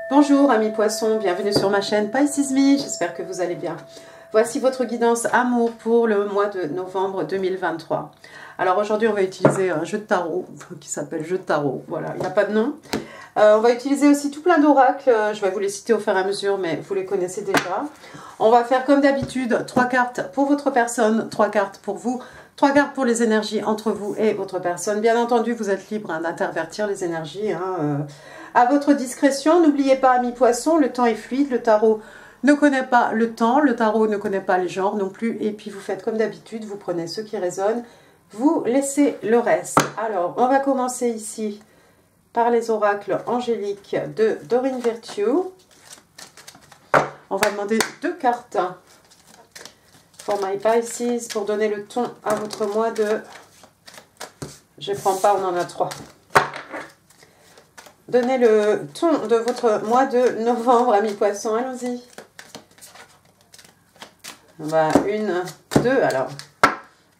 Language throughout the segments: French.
Bonjour amis poissons, bienvenue sur ma chaîne Pisces Me, j'espère que vous allez bien. Voici votre guidance amour pour le mois de novembre 2023. Alors aujourd'hui on va utiliser un jeu de tarot qui s'appelle jeu de tarot, voilà, il n'y a pas de nom. On va utiliser aussi tout plein d'oracles, je vais vous les citer au fur et à mesure mais vous les connaissez déjà. On va faire comme d'habitude 3 cartes pour votre personne, 3 cartes pour vous, 3 cartes pour les énergies entre vous et votre personne. Bien entendu vous êtes libre d'intervertir les énergies à votre discrétion. N'oubliez pas amis poissons, le temps est fluide, le tarot ne connaît pas le temps, le tarot ne connaît pas les genres non plus. Et puis vous faites comme d'habitude, vous prenez ceux qui résonnent, vous laissez le reste. Alors on va commencer ici par les oracles angéliques de Doreen Virtue. On va demander 2 cartes pour My Pisces pour donner le ton à votre mois de... Je ne prends pas, on en a 3. Donnez le ton de votre mois de novembre, amis poissons, allons-y. Bah, 1, 2 alors.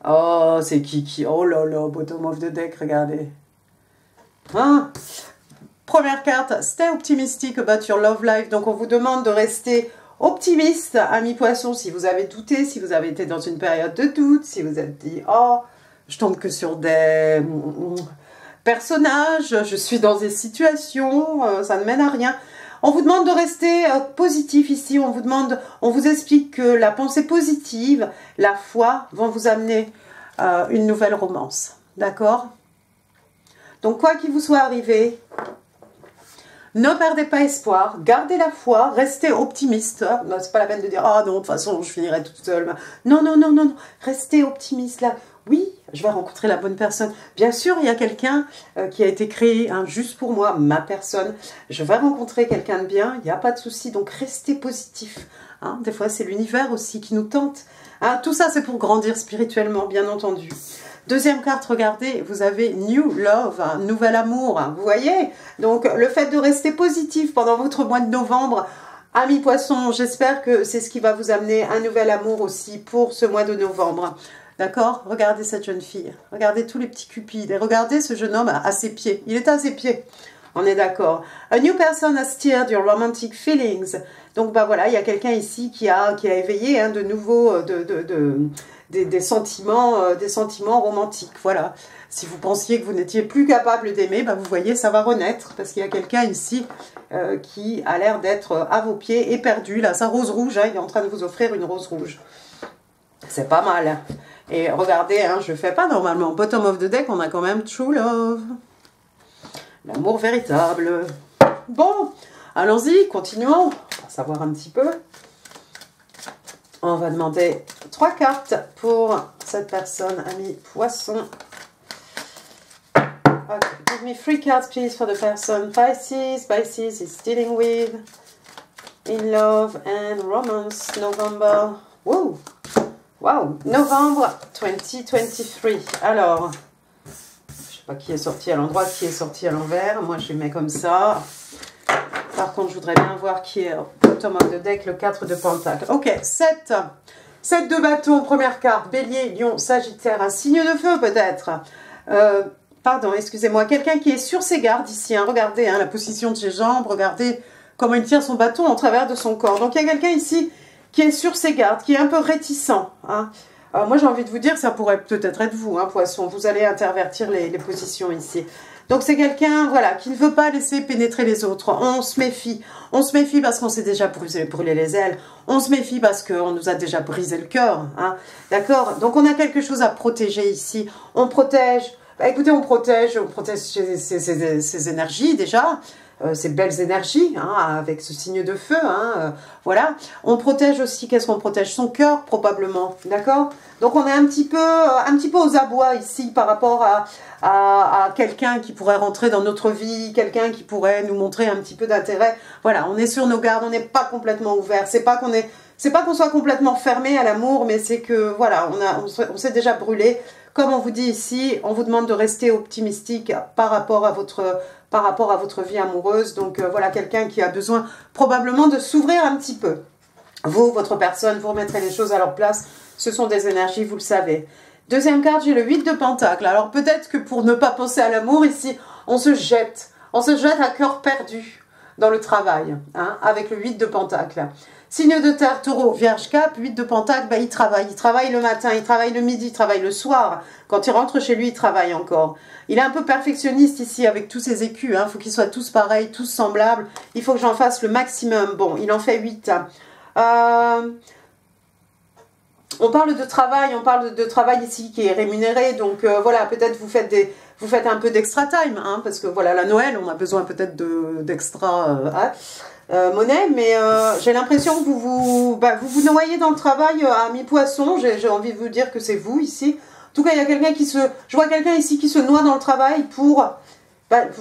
Oh, c'est Kiki. Oh là là, bottom of the deck, regardez. Hein? Première carte, stay optimistic about your love life. Donc on vous demande de rester optimiste, amis poissons, si vous avez douté, si vous avez été dans une période de doute, si vous êtes dit, oh, je tombe que sur des personnages, je suis dans des situations, ça ne mène à rien. On vous demande de rester positif ici, on vous explique que la pensée positive, la foi vont vous amener une nouvelle romance, d'accord? Donc quoi qu'il vous soit arrivé, ne perdez pas espoir, gardez la foi, restez optimiste. C'est pas la peine de dire, oh non, de toute façon, je finirai toute seule. Non, non, non, non, non, restez optimiste là. Oui, je vais rencontrer la bonne personne. Bien sûr, il y a quelqu'un qui a été créé juste pour moi, ma personne. Je vais rencontrer quelqu'un de bien, il n'y a pas de souci, donc restez positif. Hein, des fois, c'est l'univers aussi qui nous tente. Hein, tout ça, c'est pour grandir spirituellement, bien entendu. Deuxième carte, regardez, vous avez New Love, un nouvel amour, vous voyez? Donc, le fait de rester positif pendant votre mois de novembre, amis poissons, j'espère que c'est ce qui va vous amener un nouvel amour aussi pour ce mois de novembre. D'accord? Regardez cette jeune fille, regardez tous les petits cupides, et regardez ce jeune homme à ses pieds, il est à ses pieds. On est d'accord. A new person has stirred your romantic feelings. Donc, bah voilà, il y a quelqu'un ici qui a éveillé de nouveau des sentiments romantiques. Voilà. Si vous pensiez que vous n'étiez plus capable d'aimer, bah vous voyez, ça va renaître. Parce qu'il y a quelqu'un ici qui a l'air d'être à vos pieds, éperdu. Là, sa rose rouge, il est en train de vous offrir une rose rouge. C'est pas mal. Et regardez, je ne fais pas normalement. Bottom of the deck, on a quand même True Love. L'amour véritable. Bon, allons-y, continuons. On va savoir un petit peu. On va demander 3 cartes pour cette personne, ami poisson. Okay, give me 3 cards, please, for the person. Pisces. Pisces is dealing with in love and romance. November. Whoa. Wow. Novembre 2023. Alors, je sais pas qui est sorti à l'endroit, qui est sorti à l'envers. Moi, je les mets comme ça. Par contre, je voudrais bien voir qui est bottom of the deck, le 4 de Pentacle. Ok, 7 de bâton, première carte, Bélier, Lion, Sagittaire, un signe de feu peut-être. Pardon, excusez-moi, quelqu'un qui est sur ses gardes ici. Regardez la position de ses jambes, regardez comment il tient son bâton en travers de son corps. Donc il y a quelqu'un ici qui est sur ses gardes, qui est un peu réticent. Moi j'ai envie de vous dire, ça pourrait peut-être être vous, poisson. Vous allez intervertir les positions ici. Donc c'est quelqu'un, voilà, qui ne veut pas laisser pénétrer les autres. On se méfie. On se méfie parce qu'on s'est déjà brûlé les ailes. On se méfie parce qu'on nous a déjà brisé le cœur. D'accord? Donc on a quelque chose à protéger ici. On protège. Bah, écoutez, on protège ces énergies déjà. Ces belles énergies, avec ce signe de feu, voilà. On protège aussi, qu'est-ce qu'on protège? Son cœur, probablement, d'accord? Donc on est un petit peu aux abois ici par rapport à quelqu'un qui pourrait rentrer dans notre vie, quelqu'un qui pourrait nous montrer un petit peu d'intérêt. Voilà, on est sur nos gardes, on n'est pas complètement ouvert. C'est pas qu'on soit complètement fermé à l'amour, mais c'est que, voilà, on s'est déjà brûlé. Comme on vous dit ici, on vous demande de rester optimistique par rapport à votre vie amoureuse. Donc voilà, quelqu'un qui a besoin probablement de s'ouvrir un petit peu. Vous, votre personne, vous remettrez les choses à leur place. Ce sont des énergies, vous le savez. Deuxième carte, j'ai le 8 de Pentacle. Alors peut-être que pour ne pas penser à l'amour ici, on se jette à cœur perdu. dans le travail, hein, avec le 8 de Pentacle. Signe de terre, taureau, vierge, cap, 8 de Pentacle, bah, il travaille le matin, il travaille le midi, il travaille le soir. Quand il rentre chez lui, il travaille encore. Il est un peu perfectionniste ici avec tous ses écus, hein. Il faut qu'ils soient tous pareils, tous semblables. Il faut que j'en fasse le maximum. Bon, il en fait 8. On parle de travail ici qui est rémunéré, donc voilà, peut-être vous faites un peu d'extra time, hein, parce que voilà, la Noël, on a besoin peut-être d'extra monnaie, mais j'ai l'impression que vous vous noyez dans le travail à mi-poisson. J'ai envie de vous dire que c'est vous ici. En tout cas, il y a quelqu'un je vois quelqu'un ici qui se noie dans le travail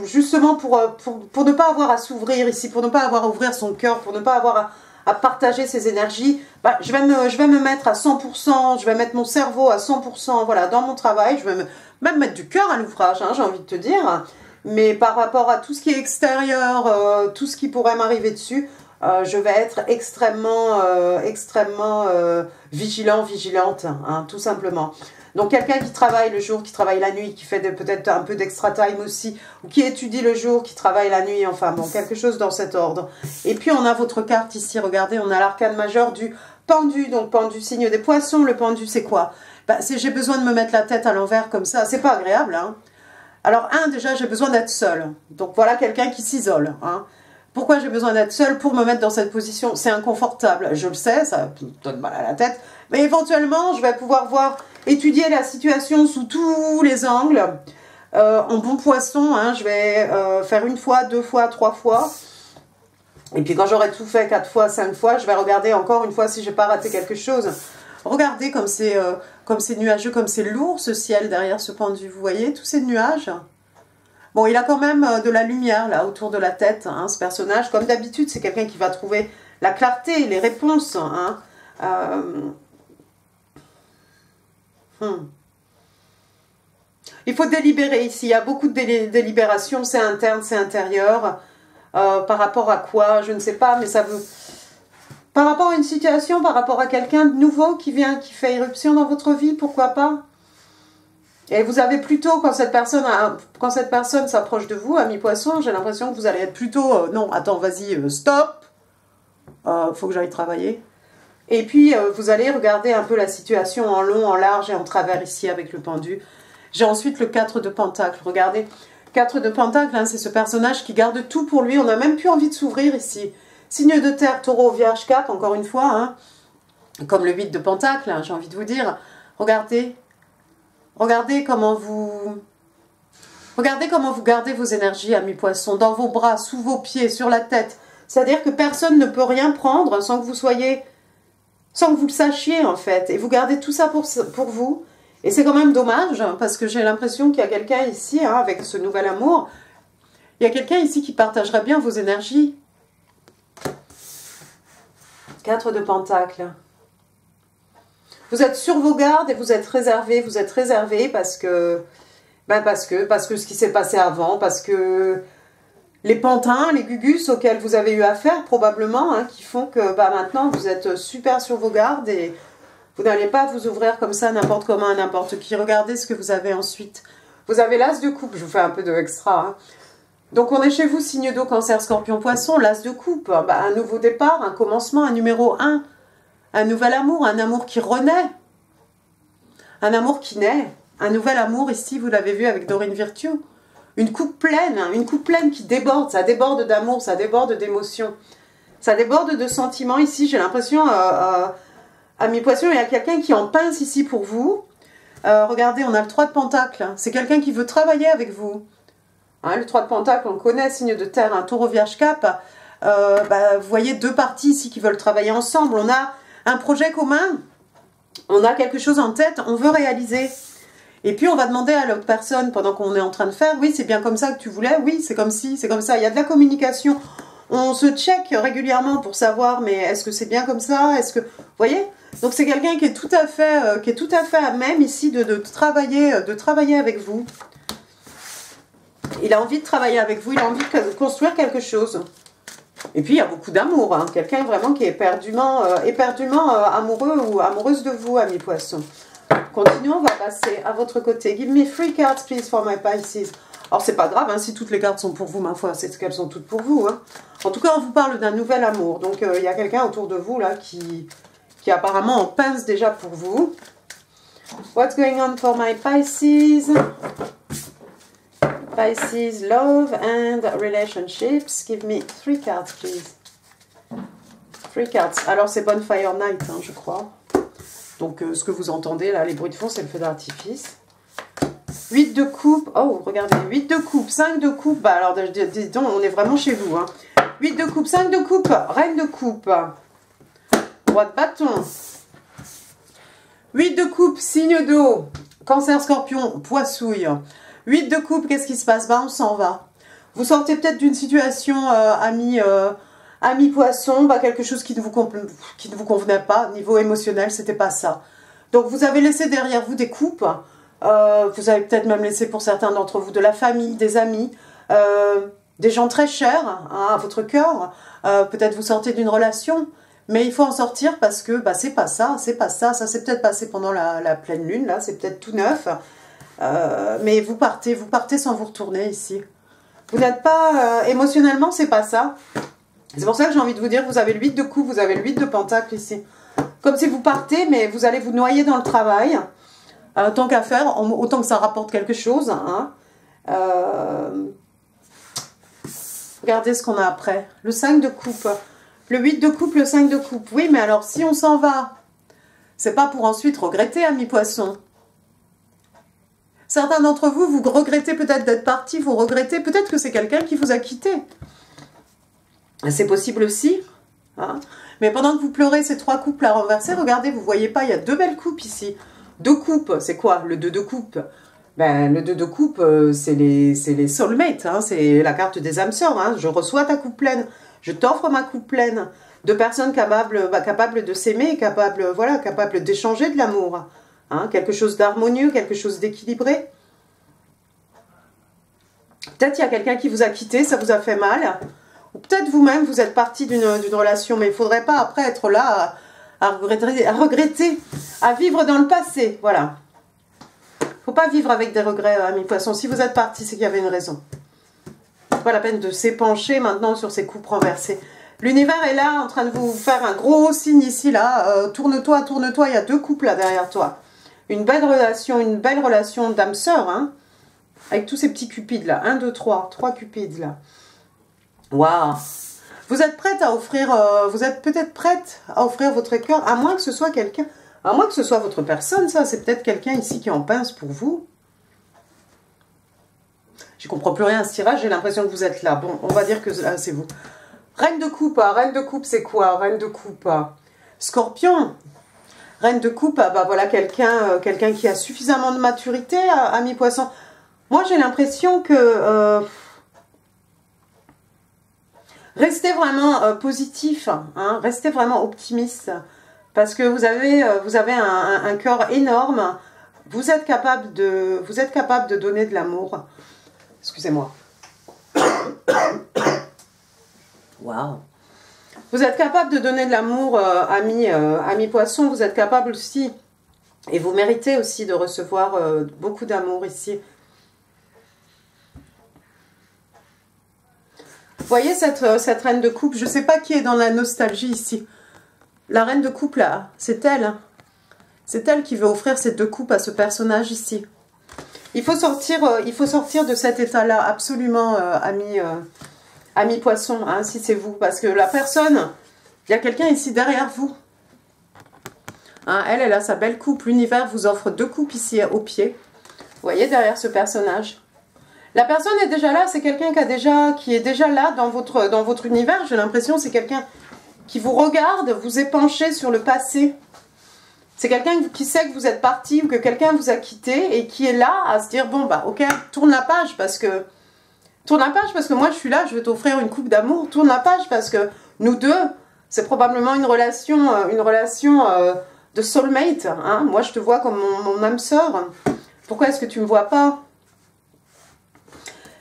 justement pour ne pas avoir à s'ouvrir ici, pour ne pas avoir à ouvrir son cœur, pour ne pas avoir à partager ses énergies. Je vais me mettre à 100%, je vais mettre mon cerveau à 100%, voilà, dans mon travail. Je vais même mettre du cœur à l'ouvrage, hein, j'ai envie de te dire. Mais par rapport à tout ce qui est extérieur, tout ce qui pourrait m'arriver dessus, je vais être extrêmement vigilante, hein, tout simplement. Donc quelqu'un qui travaille le jour, qui travaille la nuit, qui fait peut-être un peu d'extra time aussi, ou qui étudie le jour, qui travaille la nuit, enfin bon, quelque chose dans cet ordre. Et puis on a votre carte ici, regardez, on a l'arcane majeur du pendu, donc pendu signe des poissons. Le pendu c'est quoi? J'ai besoin de me mettre la tête à l'envers comme ça, c'est pas agréable, hein. Alors, déjà, j'ai besoin d'être seule. Donc, voilà quelqu'un qui s'isole. Hein. Pourquoi j'ai besoin d'être seule? Pour me mettre dans cette position. C'est inconfortable, je le sais, ça me donne mal à la tête. Mais éventuellement, je vais pouvoir étudier la situation sous tous les angles. En bon poisson, hein, je vais faire 1 fois, 2 fois, 3 fois. Et puis, quand j'aurai tout fait 4 fois, 5 fois, je vais regarder encore 1 fois si j'ai pas raté quelque chose. Regardez comme c'est nuageux, comme c'est lourd ce ciel derrière ce pendu. Vous voyez tous ces nuages? Bon, il a quand même de la lumière là autour de la tête, hein, ce personnage. Comme d'habitude, c'est quelqu'un qui va trouver la clarté, les réponses. Hein. Il faut délibérer ici. Il y a beaucoup de délibération. C'est interne, c'est intérieur. Par rapport à quoi? Je ne sais pas, mais ça veut... Par rapport à une situation, par rapport à quelqu'un de nouveau qui fait irruption dans votre vie, pourquoi pas? Et vous avez plutôt, quand cette personne s'approche de vous, à mi-poisson, j'ai l'impression que vous allez être plutôt, non, attends, vas-y, stop, faut que j'aille travailler. Et puis, vous allez regarder un peu la situation en long, en large et en travers ici avec le pendu. J'ai ensuite le 4 de Pentacle, regardez. 4 de Pentacle, hein, c'est ce personnage qui garde tout pour lui, on n'a même plus envie de s'ouvrir ici. Signe de terre, taureau, vierge, cap, encore une fois, hein, comme le 8 de Pentacle, hein, j'ai envie de vous dire. Regardez comment vous gardez vos énergies à mi-poisson, dans vos bras, sous vos pieds, sur la tête. C'est-à-dire que personne ne peut rien prendre sans que vous le sachiez en fait. Et vous gardez tout ça pour vous. Et c'est quand même dommage, hein, parce que j'ai l'impression qu'il y a quelqu'un ici, hein, avec ce nouvel amour, il y a quelqu'un ici qui partagerait bien vos énergies. 4 de Pentacle. Vous êtes sur vos gardes et vous êtes réservé parce que ce qui s'est passé avant, parce que les pantins, les gugus auxquels vous avez eu affaire probablement, hein, qui font que maintenant vous êtes super sur vos gardes et vous n'allez pas vous ouvrir comme ça n'importe comment à n'importe qui. Regardez ce que vous avez ensuite. Vous avez l'as de coupe, je vous fais un peu de extra, hein. Donc on est chez vous, signe d'eau, cancer, scorpion, poisson, l'as de coupe, un nouveau départ, un commencement, un numéro 1, un nouvel amour, un amour qui renaît, un amour qui naît, un nouvel amour ici, vous l'avez vu avec Dorine Virtue, une coupe pleine qui déborde, ça déborde d'amour, ça déborde d'émotions, ça déborde de sentiments ici, j'ai l'impression, à mi-poisson, il y a quelqu'un qui en pince ici pour vous. Regardez, on a le 3 de Pentacle, c'est quelqu'un qui veut travailler avec vous. Hein, le 3 de Pentacle, on connaît, signe de terre, un taureau, vierge, cap. Vous voyez 2 parties ici qui veulent travailler ensemble. On a un projet commun, on a quelque chose en tête, on veut réaliser. Et puis on va demander à l'autre personne pendant qu'on est en train de faire, oui, c'est bien comme ça que tu voulais, oui, c'est comme si, c'est comme ça. Il y a de la communication. On se check régulièrement pour savoir, mais est-ce que c'est bien comme ça? Est-ce que, vous voyez? Donc c'est quelqu'un qui est tout à fait à même ici de travailler avec vous. Il a envie de travailler avec vous, il a envie de construire quelque chose. Et puis il y a beaucoup d'amour, hein. Quelqu'un vraiment qui est éperdument amoureux ou amoureuse de vous, amis poissons. Continuons, on va passer à votre côté. Give me 3 cards, please, for my Pisces. Alors, c'est pas grave, hein, si toutes les cartes sont pour vous, ma foi, c'est qu'elles sont toutes pour vous. Hein. En tout cas, on vous parle d'un nouvel amour. Donc, il y a quelqu'un autour de vous, là, qui apparemment en pince déjà pour vous. What's going on for my Pisces? Pisces, love and relationships. Give me 3 cards, please. 3 cards. Alors, c'est Bonfire Night, hein, je crois. Donc, ce que vous entendez, là, les bruits de fond, c'est le feu d'artifice. 8 de coupe. Oh, regardez. 8 de coupe, 5 de coupe. Bah, alors, dis donc, on est vraiment chez vous. Hein. 8 de coupe, 5 de coupe, reine de coupe. Roi de bâton. 8 de coupe, signe d'eau. Cancer, scorpion, poissouille. 8 de coupe, qu'est-ce qui se passe? Bah, on s'en va. Vous sortez peut-être d'une situation ami poisson, bah, quelque chose qui ne vous convenait pas. Niveau émotionnel, c'était pas ça. Donc, vous avez laissé derrière vous des coupes. Vous avez peut-être même laissé pour certains d'entre vous de la famille, des amis, des gens très chers hein, à votre cœur. Peut-être vous sortez d'une relation. Mais il faut en sortir parce que bah, c'est pas ça, c'est pas ça. Ça s'est peut-être passé pendant la pleine lune, là, c'est peut-être tout neuf. Mais vous partez sans vous retourner ici. Vous n'êtes pas... émotionnellement, c'est pas ça. C'est pour ça que j'ai envie de vous dire, vous avez le 8 de coupe, vous avez le 8 de pentacle ici. Comme si vous partez, mais vous allez vous noyer dans le travail. Tant qu'à faire, autant que ça rapporte quelque chose. Hein. Regardez ce qu'on a après. Le 5 de coupe. Le 8 de coupe, le 5 de coupe. Oui, mais alors, si on s'en va, c'est pas pour ensuite regretter, amis poissons. Certains d'entre vous, vous regrettez peut-être d'être partis, vous regrettez peut-être que c'est quelqu'un qui vous a quitté. C'est possible aussi. Hein. Mais pendant que vous pleurez ces 3 coupes là renversées, regardez, vous voyez pas, il y a 2 belles coupes ici. 2 coupes, c'est quoi le 2 de coupe? Ben, le 2 de coupe, c'est les soulmates, hein, c'est la carte des âmes sœurs. Hein. Je reçois ta coupe pleine. Je t'offre ma coupe pleine de personnes capables de s'aimer, capables d'échanger de l'amour. Hein, quelque chose d'harmonieux, quelque chose d'équilibré. Peut-être il y a quelqu'un qui vous a quitté, ça vous a fait mal. Ou peut-être vous-même, vous êtes parti d'une relation, mais il ne faudrait pas après être là à regretter, à vivre dans le passé. Voilà. Il ne faut pas vivre avec des regrets, amis poissons. Si vous êtes parti, c'est qu'il y avait une raison. Pas la peine de s'épancher maintenant sur ces coupes renversées. L'univers est là en train de vous faire un gros signe ici, là. Tourne-toi, tourne-toi, il y a 2 couples là derrière toi. Une belle relation d'âme sœur, hein. Avec tous ces petits cupides là. 1, 2, 3. 3 cupides là. Waouh. Vous êtes prête à offrir, vous êtes peut-être prête à offrir votre cœur, à moins que ce soit quelqu'un, à moins que ce soit votre personne, ça. C'est peut-être quelqu'un ici qui est en pince pour vous. Je comprends plus rien à ce tirage, j'ai l'impression que vous êtes là. Bon, on va dire que là, c'est vous. Reine de coupe, reine de coupe, c'est quoi? Reine de coupe, Scorpion. Reine de coupe, bah voilà, quelqu'un qui a suffisamment de maturité, ami poisson. Moi, j'ai l'impression que... restez vraiment positif, hein, restez vraiment optimiste. Parce que vous avez un cœur énorme. Vous êtes capable de donner de l'amour. Excusez-moi. Waouh. Vous êtes capable de donner de l'amour, amis poissons. Vous êtes capable aussi, et vous méritez aussi de recevoir beaucoup d'amour ici. Vous voyez cette reine de coupe? Je ne sais pas qui est dans la nostalgie ici. La reine de coupe, là, c'est elle. Hein. C'est elle qui veut offrir ces 2 coupes à ce personnage ici. Il faut sortir de cet état-là, absolument, amis poissons, hein, si c'est vous. Parce que la personne, il y a quelqu'un ici derrière vous. Hein, elle a sa belle coupe. L'univers vous offre 2 coupes ici au pied. Vous voyez, derrière ce personnage. La personne est déjà là, c'est quelqu'un qui est déjà là dans votre univers. J'ai l'impression que c'est quelqu'un qui vous regarde, vous épanchez sur le passé. C'est quelqu'un qui sait que vous êtes parti ou que quelqu'un vous a quitté et qui est là à se dire, bon bah ok, tourne la page parce que moi je suis là, je vais t'offrir une coupe d'amour. Tourne la page parce que nous deux, c'est probablement une relation de soulmate. Hein. Moi je te vois comme mon âme sœur. Pourquoi est-ce que tu ne me vois pas?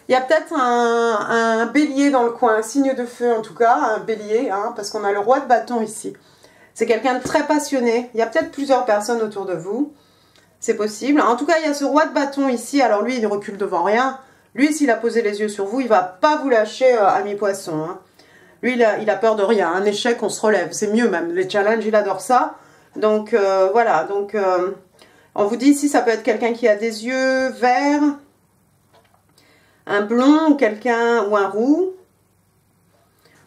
Il y a peut-être un bélier dans le coin, un signe de feu en tout cas, un bélier, hein, parce qu'on a le roi de bâton ici. C'est quelqu'un de très passionné. Il y a peut-être plusieurs personnes autour de vous. C'est possible. En tout cas, il y a ce roi de bâton ici. Alors lui, il ne recule devant rien. Lui, s'il a posé les yeux sur vous, il va pas vous lâcher, ami poisson. Hein. Lui, il a peur de rien. Un échec, on se relève. C'est mieux même. Les challenges, il adore ça. Donc, voilà. Donc, on vous dit ici, ça peut être quelqu'un qui a des yeux verts, un blond, ou quelqu'un, ou un roux.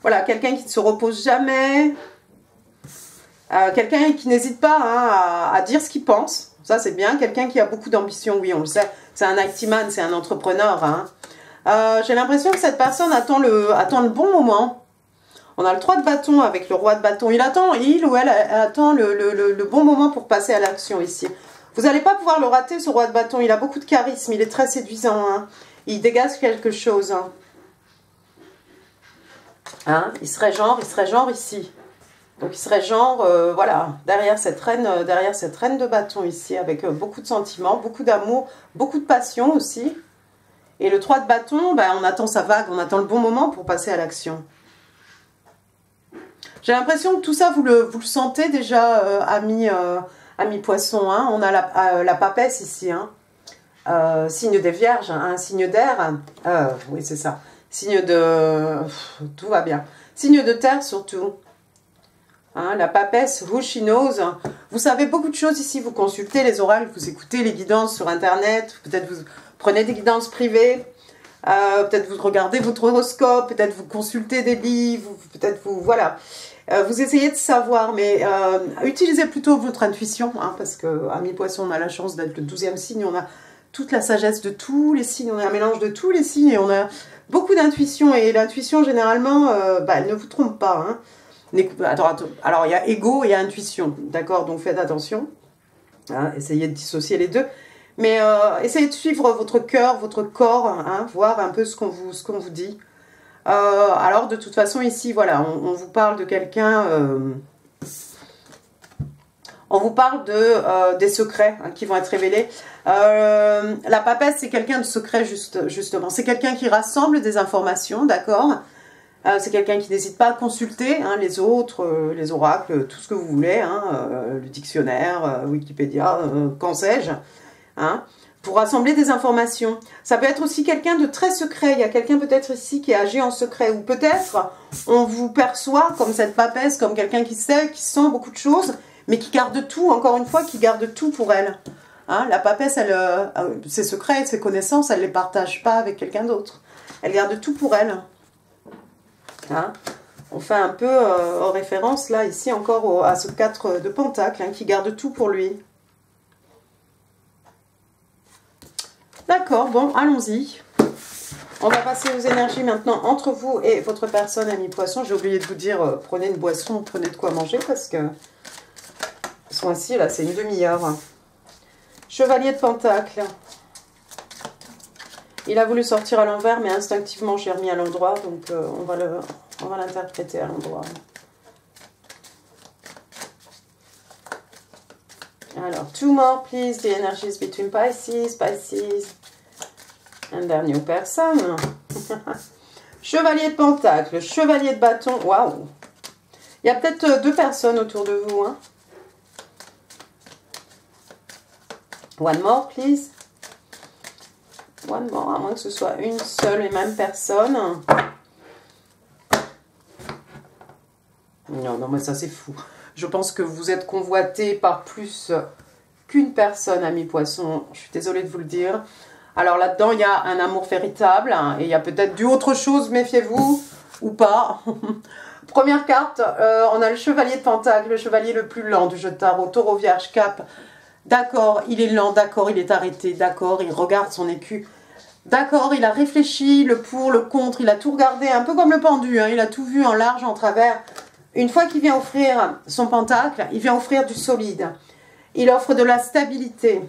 Voilà, quelqu'un qui ne se repose jamais. Quelqu'un qui n'hésite pas hein, à dire ce qu'il pense. Ça, c'est bien. Quelqu'un qui a beaucoup d'ambition, oui, on le sait. C'est un actiman, c'est un entrepreneur. Hein. J'ai l'impression que cette personne attend le bon moment. On a le 3 de bâton avec le roi de bâton. Il ou elle attend le bon moment pour passer à l'action ici. Vous n'allez pas pouvoir le rater, ce roi de bâton. Il a beaucoup de charisme, il est très séduisant. Hein. Il dégage quelque chose. Hein. Hein, il serait genre ici. Donc il serait genre, voilà, derrière cette reine de bâton ici, avec beaucoup de sentiments, beaucoup d'amour, beaucoup de passion aussi. Et le 3 de bâton, ben, on attend sa vague, on attend le bon moment pour passer à l'action. J'ai l'impression que tout ça, vous le sentez déjà, ami poisson. Hein. On a la papesse ici, hein. Signe des vierges, hein, un signe d'air. Oui, c'est ça. Signe de... Tout va bien. Signe de terre surtout. Hein, la papesse, who she knows. Vous savez beaucoup de choses ici. Vous consultez les oracles, vous écoutez les guidances sur Internet. Peut-être vous prenez des guidances privées. Peut-être vous regardez votre horoscope. Peut-être vous consultez des livres. Peut-être vous... Voilà. Vous essayez de savoir, mais utilisez plutôt votre intuition. Hein, parce que, ami poisson, on a la chance d'être le 12e signe. On a toute la sagesse de tous les signes. On a un mélange de tous les signes et on a beaucoup d'intuition. Et l'intuition, généralement, elle ne vous trompe pas. Hein. Attends. Alors, il y a ego et intuition, d'accord? Donc, faites attention. Hein, essayez de dissocier les deux. Mais essayez de suivre votre cœur, votre corps, hein, voir un peu ce qu'on vous dit. Alors, de toute façon, ici, voilà, on vous parle de quelqu'un... on vous parle des secrets hein, qui vont être révélés. La papesse, c'est quelqu'un de secret, justement. C'est quelqu'un qui rassemble des informations, d'accord? C'est quelqu'un qui n'hésite pas à consulter hein, les autres, les oracles, tout ce que vous voulez, hein, le dictionnaire, Wikipédia, qu'en sais-je, hein, pour rassembler des informations. Ça peut être aussi quelqu'un de très secret. Il y a quelqu'un peut-être ici qui agit en secret. Ou peut-être on vous perçoit comme cette papesse, comme quelqu'un qui sait, qui sent beaucoup de choses, mais qui garde tout, encore une fois, qui garde tout pour elle. Hein, la papesse, ses secrets, ses connaissances, elle ne les partage pas avec quelqu'un d'autre. Elle garde tout pour elle. Hein, on fait un peu référence là, ici encore à ce 4 de Pentacle hein, qui garde tout pour lui. D'accord, bon, allons-y. On va passer aux énergies maintenant entre vous et votre personne, ami poisson. J'ai oublié de vous dire, prenez une boisson, prenez de quoi manger parce que ce mois-ci, là, c'est une demi-heure. Chevalier de Pentacle. Il a voulu sortir à l'envers, mais instinctivement, j'ai remis à l'endroit. Donc, on va l'interpréter à l'endroit. Alors, 2 more, please. The energies between Pisces and their new person. Chevalier de Pentacle, Chevalier de Bâton. Waouh! Il y a peut-être 2 personnes autour de vous. Hein. One more, please. One more, à moins que ce soit une seule et même personne. Non, mais ça c'est fou. Je pense que vous êtes convoité par plus qu'une personne, ami poisson. Je suis désolée de vous le dire. Alors là-dedans, il y a un amour véritable. Hein, et il y a peut-être du autre chose, méfiez-vous, ou pas. Première carte, on a le Chevalier de Pentacle, le chevalier le plus lent du jeu de tarot, Taureau, Vierge, Cap. D'accord, il est lent, d'accord, il est arrêté, d'accord, il regarde son écu. D'accord, il a réfléchi, le pour, le contre, il a tout regardé, un peu comme le pendu, hein, il a tout vu en large, en travers. Une fois qu'il vient offrir son pentacle, il vient offrir du solide. Il offre de la stabilité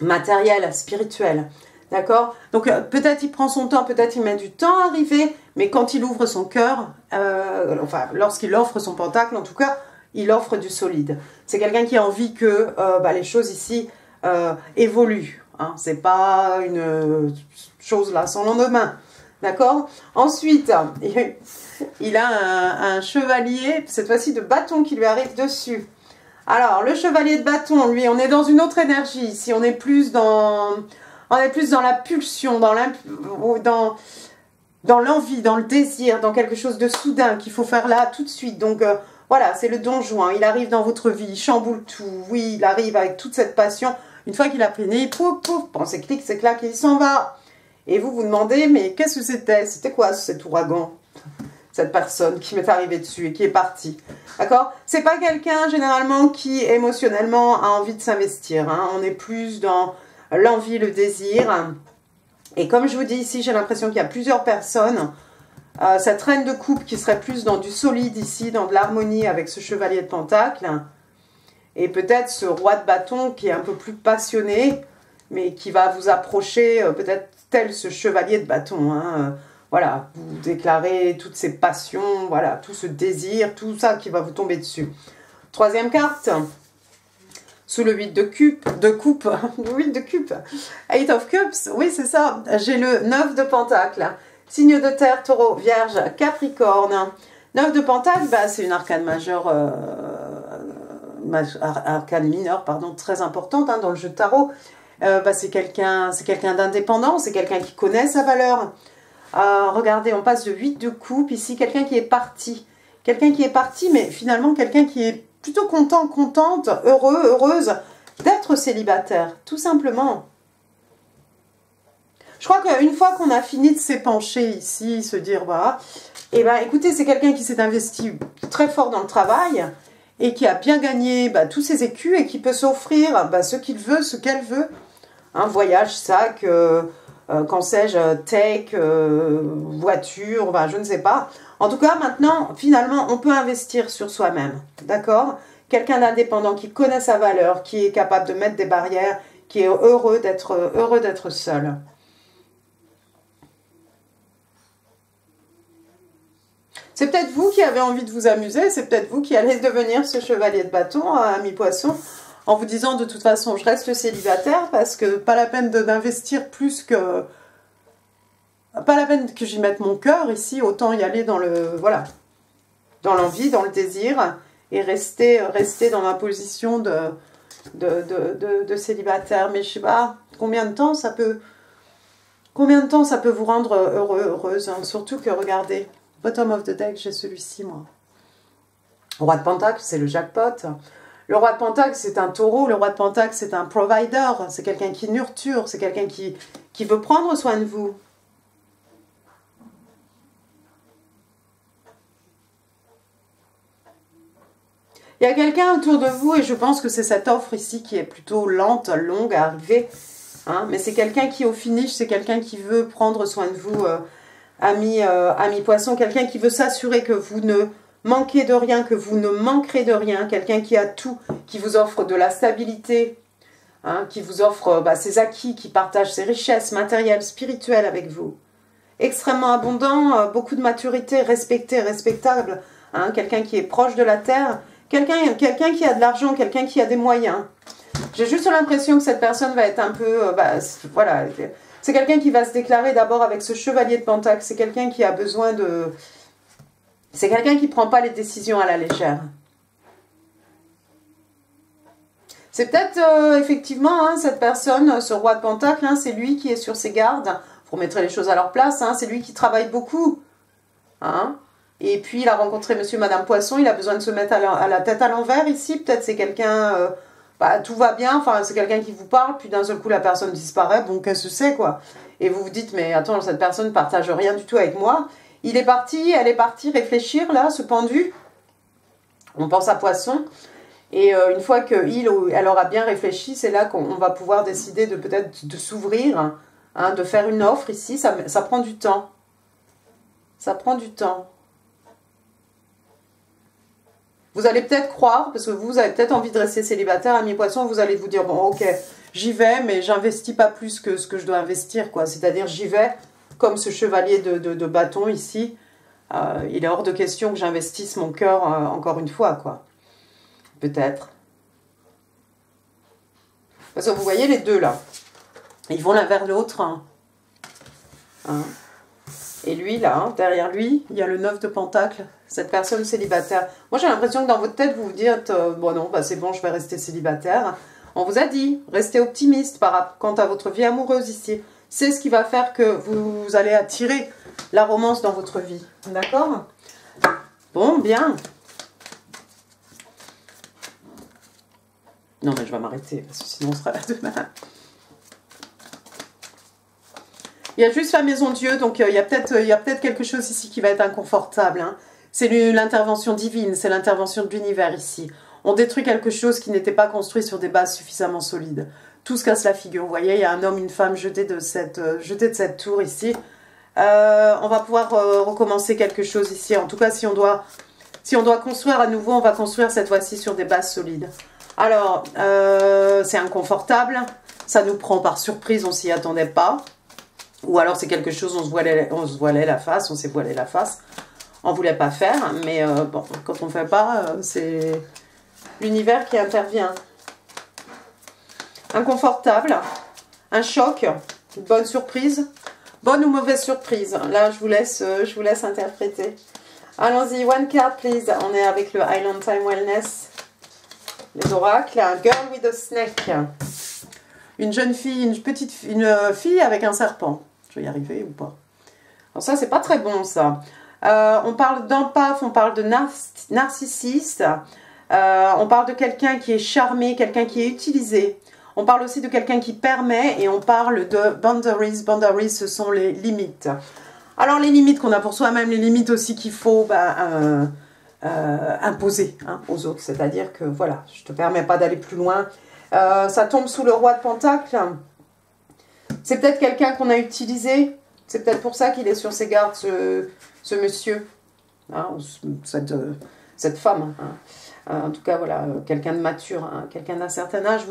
matérielle, spirituelle. D'accord? Donc peut-être il prend son temps, peut-être il met du temps à arriver, mais quand il ouvre son cœur, enfin lorsqu'il offre son pentacle, en tout cas, il offre du solide. C'est quelqu'un qui a envie que les choses ici évoluent. Hein. C'est pas une chose là sans lendemain. D'accord? Ensuite, il a un chevalier, cette fois-ci de bâton qui lui arrive dessus. Alors, le chevalier de bâton, lui, on est dans une autre énergie. Ici, on est plus dans On est plus dans la pulsion, dans l'envie, dans le désir, dans quelque chose de soudain qu'il faut faire là tout de suite. Donc voilà, c'est le Don Juan. Il arrive dans votre vie, il chamboule tout. Oui, il arrive avec toute cette passion. Une fois qu'il a pris nez, pouf, pouf, bon, c'est clic, c'est clac, et il s'en va. Et vous vous demandez, mais qu'est-ce que c'était? C'était quoi cet ouragan? Cette personne qui m'est arrivée dessus et qui est partie. D'accord? C'est pas quelqu'un, généralement, qui, émotionnellement, a envie de s'investir. Hein. On est plus dans l'envie, le désir. Et comme je vous dis ici, j'ai l'impression qu'il y a plusieurs personnes. Cette reine de coupe qui serait plus dans du solide ici, dans de l'harmonie avec ce chevalier de pentacle. Et peut-être ce roi de bâton qui est un peu plus passionné, mais qui va vous approcher, peut-être tel ce chevalier de bâton. Hein. Voilà, vous déclarez toutes ces passions, voilà, tout ce désir, tout ça qui va vous tomber dessus. Troisième carte, sous le 8 de coupe, le 8 de coupe, 8 of Cups, oui c'est ça, j'ai le 9 de pentacle, signe de terre, taureau, vierge, capricorne. 9 de pentacle, bah, c'est une arcane majeure, arcane mineure, pardon, très importante hein, dans le jeu de tarot. Bah, c'est quelqu'un d'indépendant, c'est quelqu'un qui connaît sa valeur. Regardez, on passe de 8 de coupe ici, quelqu'un qui est parti. Quelqu'un qui est parti, mais finalement quelqu'un qui est plutôt content, contente, heureux, heureuse d'être célibataire, tout simplement. Je crois qu'une fois qu'on a fini de s'épancher ici, se dire, bah, eh ben, écoutez, c'est quelqu'un qui s'est investi très fort dans le travail et qui a bien gagné bah, tous ses écus et qui peut s'offrir bah, ce qu'il veut, ce qu'elle veut. Un voyage, sac, qu'en sais-je, tech, voiture, enfin, je ne sais pas. En tout cas, maintenant, finalement, on peut investir sur soi-même, d'accord? Quelqu'un d'indépendant qui connaît sa valeur, qui est capable de mettre des barrières, qui est heureux d'être seul. C'est peut-être vous qui avez envie de vous amuser, c'est peut-être vous qui allez devenir ce chevalier de bâton à mi-poisson, en vous disant de toute façon, je reste célibataire parce que pas la peine d'investir plus que... Pas la peine que j'y mette mon cœur ici, autant y aller dans le... Voilà, dans l'envie, dans le désir, et rester dans ma position de célibataire. Mais je sais pas, combien de temps ça peut vous rendre heureux, heureuse, hein. Surtout que, regardez, bottom of the deck, j'ai celui-ci, moi. Roi de Pentacle, c'est le jackpot. Le roi de Pentacle, c'est un taureau. Le roi de Pentacle, c'est un provider. C'est quelqu'un qui nurture. C'est quelqu'un qui veut prendre soin de vous. Il y a quelqu'un autour de vous, et je pense que c'est cette offre ici qui est plutôt lente, longue à arriver. Hein, mais c'est quelqu'un qui, au finish, c'est quelqu'un qui veut prendre soin de vous, ami poisson. Quelqu'un qui veut s'assurer que vous ne manquez de rien, que vous ne manquerez de rien. Quelqu'un qui a tout, qui vous offre de la stabilité, hein, qui vous offre ses acquis, qui partage ses richesses matérielles, spirituelles avec vous. Extrêmement abondant, beaucoup de maturité, respecté, respectable. Hein, quelqu'un qui est proche de la terre. Quelqu'un qui a de l'argent, quelqu'un qui a des moyens. J'ai juste l'impression que cette personne va être un peu... voilà, c'est quelqu'un qui va se déclarer d'abord avec ce chevalier de pentacle. C'est quelqu'un qui a besoin de... C'est quelqu'un qui ne prend pas les décisions à la légère. C'est peut-être effectivement hein, cette personne, ce roi de pentacle, hein, c'est lui qui est sur ses gardes. Vous remettrez les choses à leur place. Hein, c'est lui qui travaille beaucoup. Hein. Et puis, il a rencontré monsieur et madame Poisson, il a besoin de se mettre à la tête à l'envers ici. Peut-être c'est quelqu'un, tout va bien, enfin, c'est quelqu'un qui vous parle, puis d'un seul coup, la personne disparaît, bon, qu'est-ce que c'est, quoi. Et vous vous dites, mais attends, cette personne ne partage rien du tout avec moi. Il est parti, elle est partie réfléchir, là, ce pendu. On pense à Poisson. Et une fois qu'elle aura bien réfléchi, c'est là qu'on va pouvoir décider de peut-être de s'ouvrir, hein, de faire une offre ici. Ça prend du temps. Ça prend du temps. Vous allez peut-être croire, parce que vous avez peut-être envie de rester célibataire à mi-poisson, vous allez vous dire, bon ok, j'y vais, mais j'investis pas plus que ce que je dois investir, quoi. C'est-à-dire, j'y vais, comme ce chevalier de bâton ici, il est hors de question que j'investisse mon cœur encore une fois, quoi. Peut-être. Parce que vous voyez les deux, là. Ils vont l'un vers l'autre. Hein. Hein. Et lui, là, hein, derrière lui, il y a le 9 de pentacle, cette personne célibataire. Moi, j'ai l'impression que dans votre tête, vous vous dites, bon non, bah, c'est bon, je vais rester célibataire. On vous a dit, restez optimiste quant à votre vie amoureuse ici. C'est ce qui va faire que vous allez attirer la romance dans votre vie. D'accord? Bon, bien. Non, mais je vais m'arrêter, parce que sinon on sera là demain. Il y a juste la maison Dieu, donc il y a peut-être quelque chose ici qui va être inconfortable. Hein. C'est l'intervention divine, c'est l'intervention de l'univers ici. On détruit quelque chose qui n'était pas construit sur des bases suffisamment solides. Tout se casse la figure. Vous voyez, il y a un homme, une femme jetés de cette tour ici. On va pouvoir recommencer quelque chose ici. En tout cas, si on doit construire à nouveau, on va construire cette fois-ci sur des bases solides. Alors, c'est inconfortable. Ça nous prend par surprise, on s'y attendait pas. Ou alors c'est quelque chose, on se voilait la face, on s'est voilé la face. On ne voulait pas faire, mais bon, quand on ne fait pas, c'est l'univers qui intervient. Inconfortable, un choc, une bonne surprise, bonne ou mauvaise surprise. Là, je vous laisse interpréter. Allons-y, one card please. On est avec le Island Time Wellness, les oracles. Girl with a snake. Une jeune fille, une fille avec un serpent. Je vais y arriver ou pas? Alors ça, c'est pas très bon, ça. On parle d'empath, on parle de narcissiste. On parle de quelqu'un qui est charmé, quelqu'un qui est utilisé. On parle aussi de quelqu'un qui permet et on parle de boundaries. Boundaries, ce sont les limites. Alors, les limites qu'on a pour soi-même, les limites aussi qu'il faut imposer aux autres. C'est-à-dire que, voilà, je ne te permets pas d'aller plus loin. Ça tombe sous le roi de Pentacle. C'est peut-être quelqu'un qu'on a utilisé. C'est peut-être pour ça qu'il est sur ses gardes, ce monsieur. Hein, cette femme. Hein. En tout cas, voilà, quelqu'un de mature, hein, quelqu'un d'un certain âge.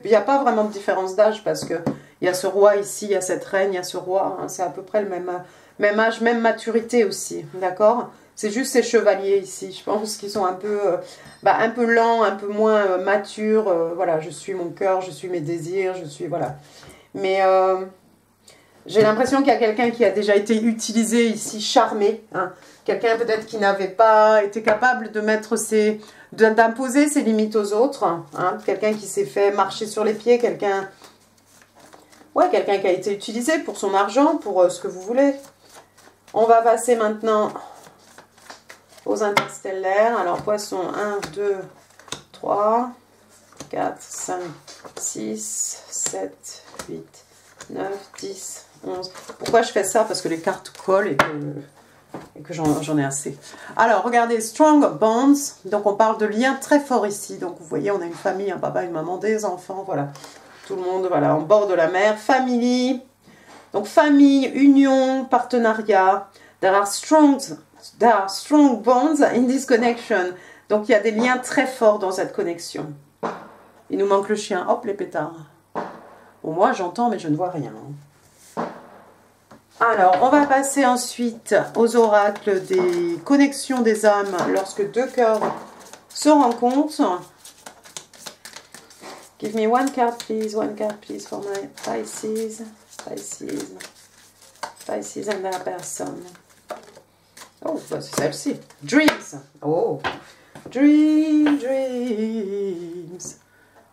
Il n'y a pas vraiment de différence d'âge parce qu'il y a ce roi ici, il y a cette reine, il y a ce roi. Hein, c'est à peu près le même âge, même maturité aussi. D'accord? C'est juste ces chevaliers ici. Je pense qu'ils sont un peu lents, un peu moins matures. Voilà, je suis mon cœur, je suis mes désirs, je suis... Voilà. Mais j'ai l'impression qu'il y a quelqu'un qui a déjà été utilisé ici, charmé. Hein. Quelqu'un peut-être qui n'avait pas été capable de mettre d'imposer ses limites aux autres. Hein. Quelqu'un qui s'est fait marcher sur les pieds. Quelqu'un qui a été utilisé pour son argent, pour ce que vous voulez. On va passer maintenant aux interstellaires. Alors, poisson, 1, 2, 3, 4, 5, 6, 7, 8, 9, 10, 11. Pourquoi je fais ça? Parce que les cartes collent et que j'en ai assez. Alors, regardez, strong bonds. Donc, on parle de liens très forts ici. Donc, vous voyez, on a une famille, un papa, une maman, des enfants, voilà. Tout le monde, voilà, en bord de la mer. Famille. Donc, famille, union, partenariat. There are strong bonds in this connection. Donc, il y a des liens très forts dans cette connexion. Il nous manque le chien. Hop, les pétards. Bon, moi, j'entends, mais je ne vois rien. Alors, on va passer ensuite aux oracles des connexions des âmes lorsque deux cœurs se rencontrent. Give me one card, please. One card, please, for my Pisces. Pisces and their person. Oh, bah, c'est celle-ci. Dreams. Oh. Dreams.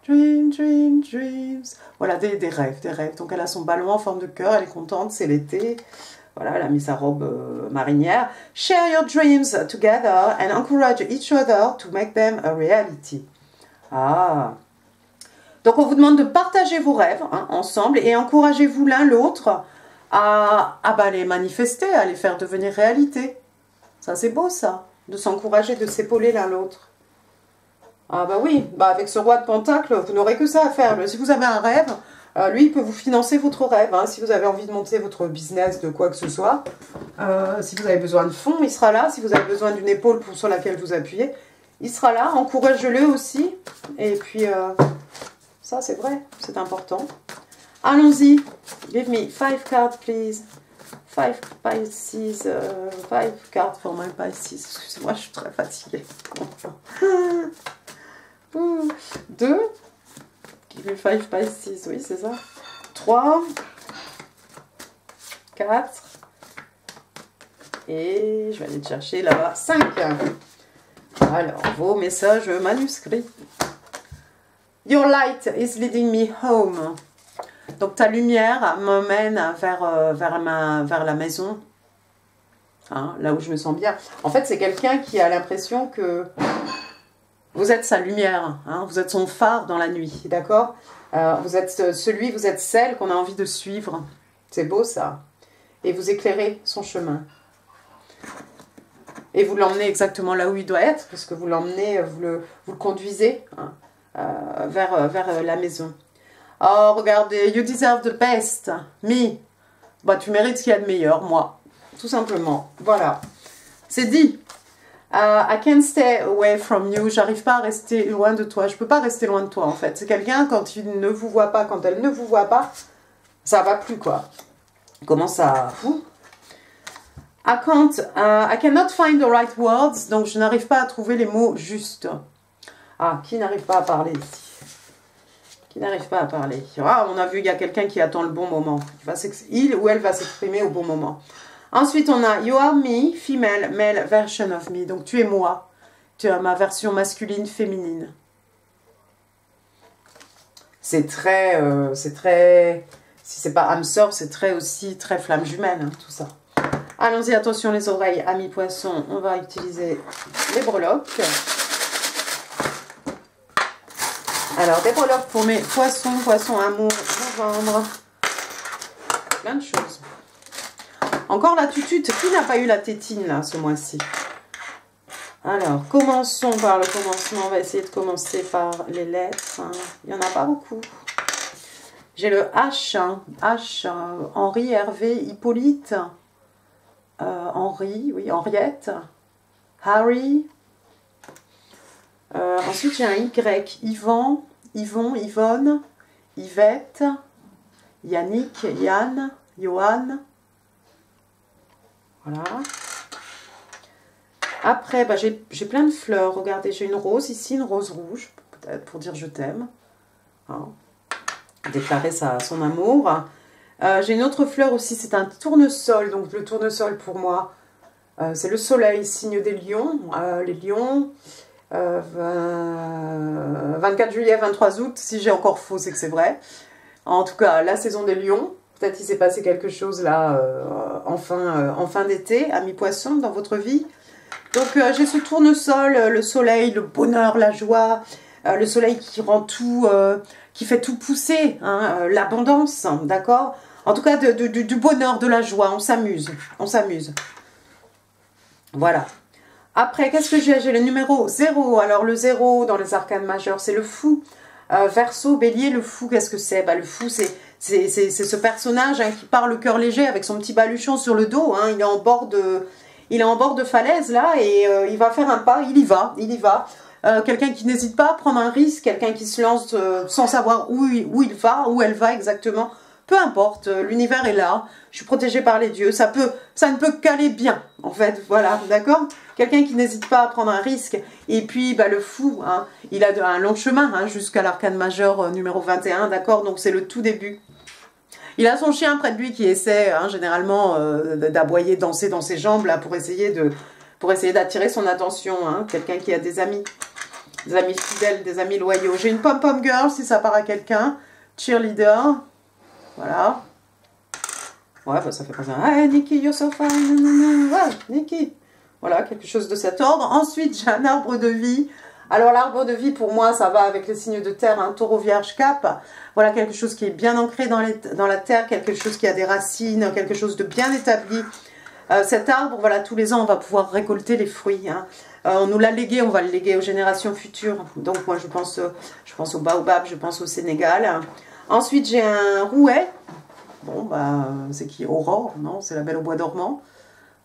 Dreams. Voilà, des rêves. Donc, elle a son ballon en forme de cœur, elle est contente, c'est l'été. Voilà, elle a mis sa robe marinière. Share your dreams together and encourage each other to make them a reality. Ah. Donc, on vous demande de partager vos rêves ensemble et encouragez-vous l'un l'autre à les manifester, à les faire devenir réalité. Ça, c'est beau, ça, de s'encourager, de s'épauler l'un l'autre. Ah bah oui, avec ce roi de Pentacle, vous n'aurez que ça à faire. Si vous avez un rêve, lui, il peut vous financer votre rêve. Hein, si vous avez envie de monter votre business de quoi que ce soit, si vous avez besoin de fonds, il sera là. Si vous avez besoin d'une épaule sur laquelle vous appuyez, il sera là. Encouragez-le aussi. Et puis, ça, c'est vrai, c'est important. Allons-y. Give me 5 cards, please. 5 Pisces, 5 cards for my Pisces. Excusez-moi, je suis très fatiguée. 2. Give me 5 Pisces, oui, c'est ça. 3. 4. Et je vais aller te chercher là-bas. 5. Alors, vos messages manuscrits. Your light is leading me home. Donc ta lumière m'emmène vers la maison. Hein, là où je me sens bien. En fait, c'est quelqu'un qui a l'impression que vous êtes sa lumière. Hein, vous êtes son phare dans la nuit. D'accord? Vous êtes celle qu'on a envie de suivre. C'est beau ça. Et vous éclairez son chemin. Et vous l'emmenez exactement là où il doit être, parce que vous l'emmenez, vous le conduisez hein, vers la maison. Oh, regardez, you deserve the best. Me. Bah, tu mérites ce qu'il y a de meilleur, moi. Tout simplement. Voilà. C'est dit. I can't stay away from you. J'arrive pas à rester loin de toi. Je peux pas rester loin de toi, en fait. C'est quelqu'un, quand il ne vous voit pas, quand elle ne vous voit pas, ça va plus, quoi. Comment ça... I cannot find the right words. Donc, je n'arrive pas à trouver les mots justes. Ah, qui n'arrive pas à parler ici? Qui n'arrive pas à parler? Ah, on a vu, il y a quelqu'un qui attend le bon moment. Il ou elle va s'exprimer au bon moment. Ensuite, on a You are me, female, male version of me. Donc, tu es moi. Tu es ma version masculine, féminine. C'est très... si c'est pas âme sœur, c'est très flamme jumelle, hein, tout ça. Allons-y, attention les oreilles, amis poissons. On va utiliser les breloques. Alors, des breloques pour mes poissons, amour, novembre. Plein de choses. Encore la tutute. Qui n'a pas eu la tétine, là, ce mois-ci? Alors, commençons par le commencement. On va essayer de commencer par les lettres. Il n'y en a pas beaucoup. J'ai le H. H. Henri, Hervé, Hippolyte. Henri, oui, Henriette. Harry. Ensuite, j'ai un Y. Yvan, Yvon, Yvonne. Yvette. Yannick, Yann. Johan. Voilà. Après, bah, j'ai plein de fleurs. Regardez, j'ai une rose ici, une rose rouge, peut-être pour dire je t'aime. Hein. Déclarer son amour. J'ai une autre fleur aussi, c'est un tournesol. Donc le tournesol pour moi, c'est le soleil, signe des lions. Les lions, 24 juillet, 23 août. Si j'ai encore faux, c'est que c'est vrai. En tout cas, la saison des lions. Peut-être qu'il s'est passé quelque chose là en fin d'été, amis poissons, dans votre vie. Donc j'ai ce tournesol, le soleil, le bonheur, la joie, le soleil qui rend tout, qui fait tout pousser, hein, l'abondance, d'accord? En tout cas du bonheur, de la joie, on s'amuse, on s'amuse. Voilà. Après, qu'est-ce que j'ai? J'ai le numéro 0. Alors le 0 dans les arcanes majeures, c'est le fou. Verseau, bélier, le fou, qu'est-ce que c'est? Bah, le fou, c'est ce personnage hein, qui part le cœur léger avec son petit baluchon sur le dos. Hein, il est en bord de falaise là et il va faire un pas, il y va. Quelqu'un qui n'hésite pas à prendre un risque, quelqu'un qui se lance sans savoir où il va, où elle va exactement. Peu importe, l'univers est là, je suis protégée par les dieux, ça ne peut qu'aller bien, en fait, voilà, d'accord? Quelqu'un qui n'hésite pas à prendre un risque, et puis bah, le fou, hein, il a un long chemin hein, jusqu'à l'arcane majeur numéro 21, d'accord? Donc c'est le tout début. Il a son chien près de lui qui essaie hein, généralement d'aboyer, danser dans ses jambes là, pour essayer d'attirer son attention, hein. Quelqu'un qui a des amis fidèles, des amis loyaux. J'ai une pom-pom girl si ça part à quelqu'un, cheerleader. Voilà. Ouais, bah, ça fait penser à hey, Nikki, you're so fine. Ouais, Nikki. Voilà, quelque chose de cet ordre. Ensuite, j'ai un arbre de vie. Alors, l'arbre de vie, pour moi, ça va avec les signes de terre, un taureau, vierge, cap. Voilà, quelque chose qui est bien ancré dans la terre, quelque chose qui a des racines, quelque chose de bien établi. Cet arbre, voilà, tous les ans, on va pouvoir récolter les fruits. Hein. On nous l'a légué, on va le léguer aux générations futures. Donc, moi, je pense au baobab, je pense au Sénégal. Ensuite, j'ai un rouet. Bon, bah, c'est qui? Aurore, non? C'est la Belle au bois dormant.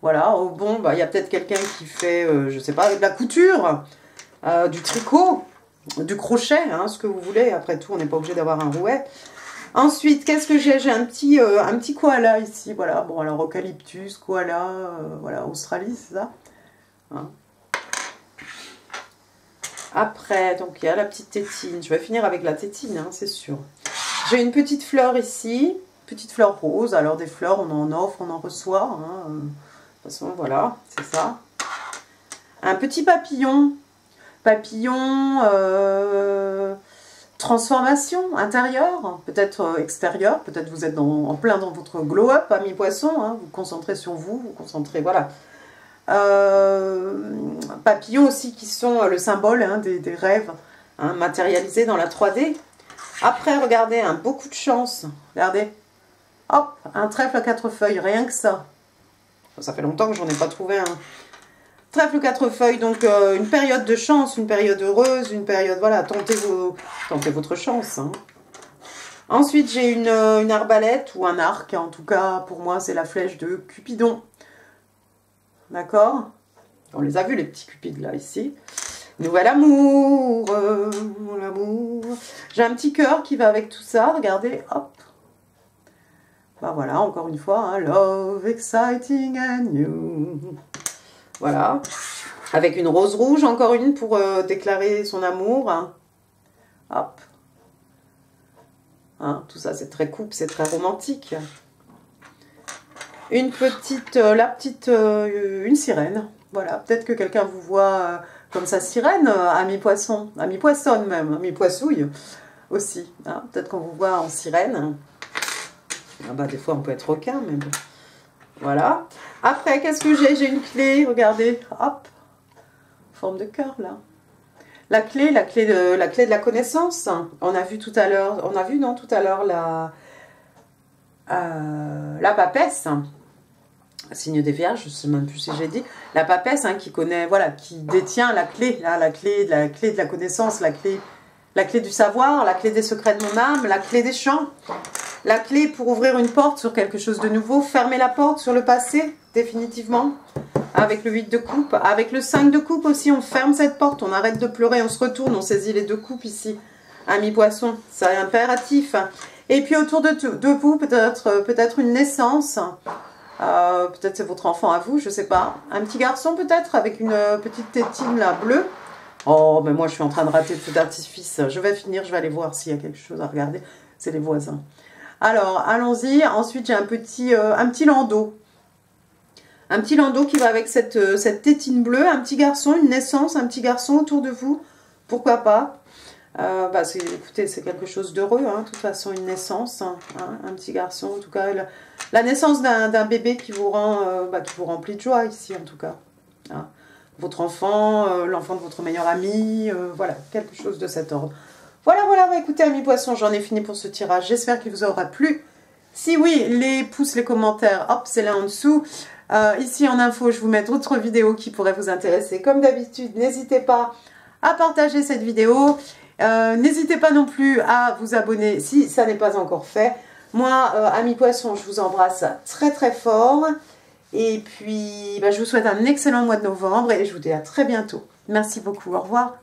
Voilà. Oh, bon, bah, il y a peut-être quelqu'un qui fait, je sais pas, de la couture, du tricot, du crochet, hein, ce que vous voulez. Après tout, on n'est pas obligé d'avoir un rouet. Ensuite, qu'est-ce que j'ai? J'ai un petit koala ici. Voilà. Bon, alors, eucalyptus, koala, voilà, Australie, c'est ça? Hein. Après, donc, il y a la petite tétine. Je vais finir avec la tétine, hein, c'est sûr. J'ai une petite fleur ici, petite fleur rose. Alors des fleurs, on en offre, on en reçoit. Hein. De toute façon, voilà, c'est ça. Un petit papillon. Papillon transformation intérieure, peut-être extérieure, peut-être vous êtes en plein dans votre glow-up, ami poisson, hein, vous concentrez sur vous, vous concentrez, voilà. Papillons aussi qui sont le symbole hein, des rêves hein, matérialisés dans la 3D. Après, regardez, hein, beaucoup de chance, regardez, hop, un trèfle à 4 feuilles, rien que ça. Ça fait longtemps que j'en ai pas trouvé un. Trèfle 4 feuilles, donc une période de chance, une période heureuse, une période, voilà, tentez votre chance. Hein. Ensuite, j'ai une arbalète ou un arc, en tout cas, pour moi, c'est la flèche de Cupidon. D'accord? On les a vus, les petits cupides, là, ici. Nouvel amour, l'amour. J'ai un petit cœur qui va avec tout ça, regardez, hop. Ben voilà, encore une fois, hein, love, exciting and new. Voilà, avec une rose rouge, encore une pour déclarer son amour. Hein. Hop. Hein, tout ça, c'est très couple, c'est très romantique. Une petite, une sirène. Voilà, peut-être que quelqu'un vous voit comme ça sirène, ami poisson, ami poissonne même, ami poissouille aussi. Hein. Peut-être qu'on vous voit en sirène. Ah bah, des fois, on peut être requin, mais bon. Voilà. Après, qu'est-ce que j'ai? J'ai une clé, regardez. Hop. Forme de cœur, là. La clé de la connaissance. On a vu tout à l'heure, tout à l'heure, la papesse. Signe des vierges, je ne sais même plus si j'ai dit. La papesse, hein, qui connaît, voilà, qui détient la clé, là, la clé de la connaissance, la clé du savoir, la clé des secrets de mon âme, la clé des champs. La clé pour ouvrir une porte sur quelque chose de nouveau, fermer la porte sur le passé, définitivement, avec le 8 de coupe. Avec le 5 de coupe aussi, on ferme cette porte, on arrête de pleurer, on se retourne, on saisit les 2 coupes ici, ami poisson, c'est impératif. Et puis autour de vous, peut-être une naissance, peut-être c'est votre enfant à vous, je sais pas. Un petit garçon peut-être, avec une petite tétine là, bleue. Oh, mais moi je suis en train de rater le feu d'artifice, je vais finir, je vais aller voir s'il y a quelque chose à regarder, c'est les voisins. Alors, allons-y. Ensuite, j'ai un petit landau. Un petit landau qui va avec cette tétine bleue. Un petit garçon, une naissance, un petit garçon autour de vous. Pourquoi pas? Écoutez, c'est quelque chose d'heureux, hein, de toute façon, une naissance. Hein, un petit garçon, en tout cas. La naissance d'un bébé qui vous remplit de joie ici, en tout cas. Hein. Votre enfant, l'enfant de votre meilleur ami. Voilà, quelque chose de cet ordre. Voilà, bah écoutez, amis poissons, j'en ai fini pour ce tirage. J'espère qu'il vous aura plu. Si oui, les pouces, les commentaires, hop, c'est là en dessous. Ici en info, je vous mets d'autres vidéos qui pourraient vous intéresser. Comme d'habitude, n'hésitez pas à partager cette vidéo. N'hésitez pas non plus à vous abonner si ça n'est pas encore fait. Moi, amis poissons, je vous embrasse très très fort. Et puis, je vous souhaite un excellent mois de novembre et je vous dis à très bientôt. Merci beaucoup, au revoir.